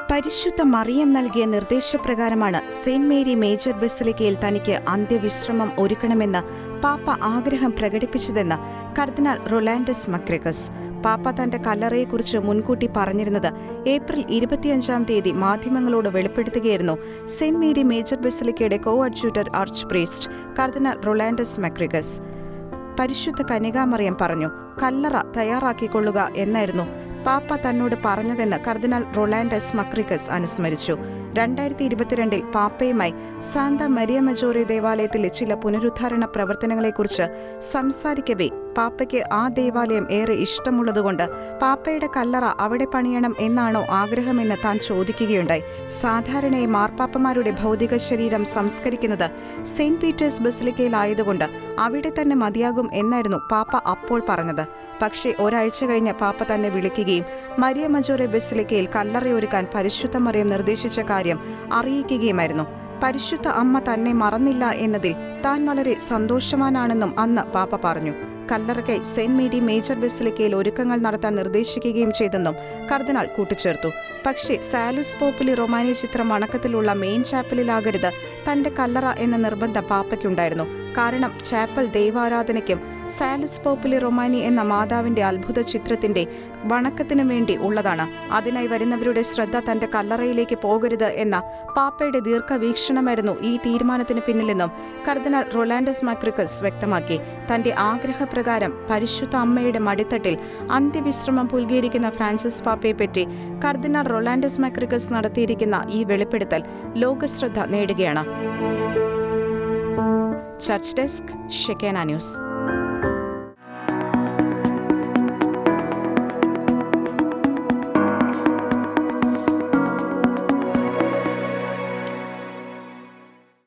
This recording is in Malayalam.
പരിശുദ്ധ മറിയം നൽകിയ നിർദ്ദേശപ്രകാരമാണ് സെന്റ് മേരി മേജർ ബസിലിക്കയിൽ തനിക്ക് അന്ത്യവിശ്രമം ഒരുക്കണമെന്ന് പാപ്പ ആഗ്രഹം പ്രകടിപ്പിച്ചതെന്ന് കർദിനാൾ റൊലാൻഡസ് മക്രിക്കസ്. പാപ്പ തന്റെ കല്ലറയെക്കുറിച്ച് മുൻകൂട്ടി പറഞ്ഞിരുന്നത് ഏപ്രിൽ 25-ാം തീയതി മാധ്യമങ്ങളോട് വെളിപ്പെടുത്തുകയായിരുന്നു സെന്റ് മേരി മേജർ ബസിലിക്കയുടെ കോ-അഡ്ജൂട്ടർ ആർച്ച് പ്രീസ്റ്റ് കർദിനാൾ റൊലാൻഡസ് മക്രിക്കസ്. പരിശുദ്ധ കന്യകാമറിയം പറഞ്ഞു, കല്ലറ തയ്യാറാക്കിക്കൊള്ളുക എന്നായിരുന്നു പാപ്പ തന്നോട് പറഞ്ഞതെന്ന് കർദിനാൾ റൊലാൻഡസ് മക്രിക്കസ് അനുസ്മരിച്ചു. 2022 പാപ്പയുമായി സാന്ത മരിയ മജോറെ ദേവാലയത്തിലെ ചില പുനരുദ്ധാരണ പ്രവർത്തനങ്ങളെക്കുറിച്ച് സംസാരിക്കവേ പാപ്പയ്ക്ക് ആ ദേവാലയം ഏറെ ഇഷ്ടമുള്ളതുകൊണ്ട് പാപ്പയുടെ കല്ലറ അവിടെ പണിയണം എന്നാണോ ആഗ്രഹമെന്ന് താൻ ചോദിക്കുകയുണ്ടായി. സാധാരണയായി മാർപ്പാപ്പമാരുടെ ഭൗതിക ശരീരം സംസ്കരിക്കുന്നത് സെയിന്റ് പീറ്റേഴ്സ് ബസിലിക്കയിലായതുകൊണ്ട് അവിടെ തന്നെ മതിയാകും എന്നായിരുന്നു പാപ്പ അപ്പോൾ പറഞ്ഞത്. പക്ഷേ ഒരാഴ്ച കഴിഞ്ഞ് പാപ്പ തന്നെ വിളിക്കുകയും മരിയ മജോറെ ബസിലിക്കയിൽ കല്ലറയൊരുക്കാൻ പരിശുദ്ധ മറിയം നിർദ്ദേശിച്ച കാര്യം അറിയിക്കുകയുമായിരുന്നു. പരിശുദ്ധ അമ്മ തന്നെ മറന്നില്ല എന്നതിൽ താൻ വളരെ സന്തോഷവാനാണെന്നും അന്ന് പാപ്പ പറഞ്ഞു. കല്ലറയ്ക്കായി സെന്റ് മേരി മേജർ ബസിലിക്കയിൽ ഒരുക്കങ്ങൾ നടത്താൻ നിർദ്ദേശിക്കുകയും ചെയ്തെന്നും കർദിനാൾ കൂട്ടിച്ചേർത്തു. പക്ഷേ സാലുസ് പോപ്പുലി റൊമാനി ചിത്രം വണക്കത്തിലുള്ള മെയിൻ ചാപ്പലിലാകരുത് തന്റെ കല്ലറ എന്ന നിർബന്ധം പാപ്പയ്ക്കുണ്ടായിരുന്നു. കാരണം ചാപ്പൽ ദൈവാരാധനയ്ക്കും സാലുസ് പോപ്പുലി റൊമാനി എന്ന മാതാവിന്റെ അത്ഭുത ചിത്രത്തിന്റെ വണക്കത്തിനും വേണ്ടി ഉള്ളതാണ്. അതിനായി വരുന്നവരുടെ ശ്രദ്ധ തന്റെ കല്ലറയിലേക്ക് പോകരുത് എന്ന പാപ്പയുടെ ദീർഘവീക്ഷണമായിരുന്നു ഈ തീരുമാനത്തിന് പിന്നിലെന്നും കർദിനാൾ റൊലാൻഡസ് മക്രിക്കസ് വ്യക്തമാക്കി. തന്റെ ആഗ്രഹപ്രകാരം പരിശുദ്ധ അമ്മയുടെ മടിത്തട്ടിൽ അന്ത്യവിശ്രമം പുൽകിയിരിക്കുന്ന ഫ്രാൻസിസ് പാപ്പയെപ്പറ്റി കർദിനാൾ റൊലാൻഡസ് മക്രിക്കസ് നടത്തിയിരിക്കുന്ന ഈ വെളിപ്പെടുത്തൽ ലോകശ്രദ്ധ നേടുകയാണ്. Church desk, Shekinah news.